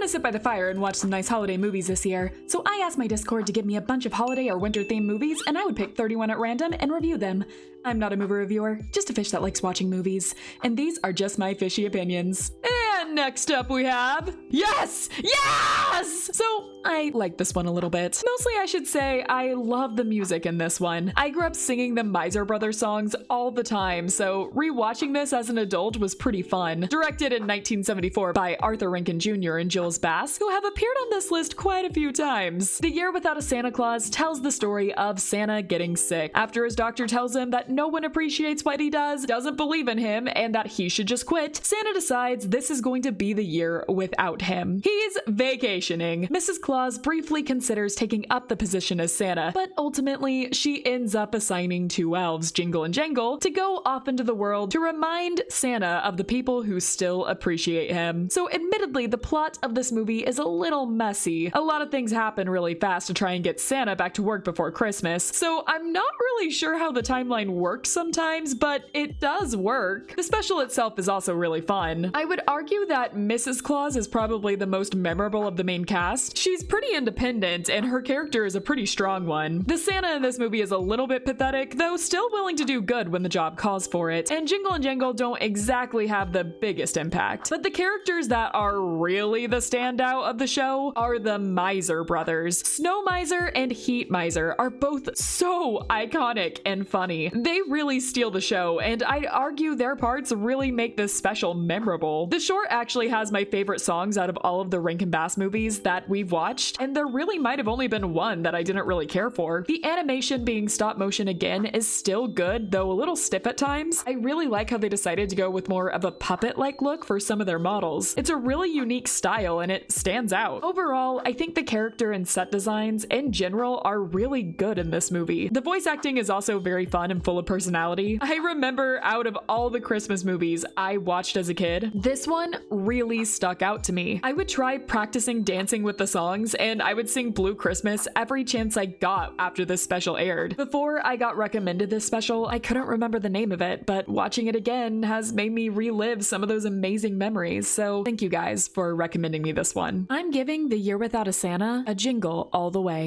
to sit by the fire and watch some nice holiday movies this year, so I asked my Discord to give me a bunch of holiday or winter-themed movies, and I would pick 31 at random and review them. I'm not a movie reviewer, just a fish that likes watching movies, and these are just my fishy opinions. And next up we have... Yes! Yes! So, I like this one a little bit. Mostly I should say I love the music in this one. I grew up singing the Miser Brothers songs all the time, so rewatching this as an adult was pretty fun. Directed in 1974 by Arthur Rankin Jr. and Jules Bass, who have appeared on this list quite a few times. The Year Without a Santa Claus tells the story of Santa getting sick. After his doctor tells him that no one appreciates what he does, doesn't believe in him, and that he should just quit, Santa decides this is going to be the year without him. He's vacationing. Mrs. Claus briefly considers taking up the position as Santa, but ultimately she ends up assigning two elves, Jingle and Jangle, to go off into the world to remind Santa of the people who still appreciate him. So admittedly, the plot of this movie is a little messy. A lot of things happen really fast to try and get Santa back to work before Christmas, so I'm not really sure how the timeline works sometimes, but it does work. The special itself is also really fun. I would argue that Mrs. Claus is probably the most memorable of the main cast. She's pretty independent, and her character is a pretty strong one. The Santa in this movie is a little bit pathetic, though still willing to do good when the job calls for it, and Jingle and Jangle don't exactly have the biggest impact. But the characters that are really the standout of the show are the Miser Brothers. Snow Miser and Heat Miser are both so iconic and funny. They really steal the show, and I'd argue their parts really make this special memorable. The short actually has my favorite songs out of all of the Rankin Bass movies that we've watched, and there really might have only been one that I didn't really care for. The animation being stop motion again is still good, though a little stiff at times. I really like how they decided to go with more of a puppet-like look for some of their models. It's a really unique style and it stands out. Overall, I think the character and set designs in general are really good in this movie. The voice acting is also very fun and full of personality. I remember out of all the Christmas movies I watched as a kid, this one really stuck out to me. I would try practicing dancing with the songs, and I would sing Blue Christmas every chance I got after this special aired. Before I got recommended this special, I couldn't remember the name of it, but watching it again has made me relive some of those amazing memories, so thank you guys for recommending me this one. I'm giving The Year Without a Santa a jingle all the way.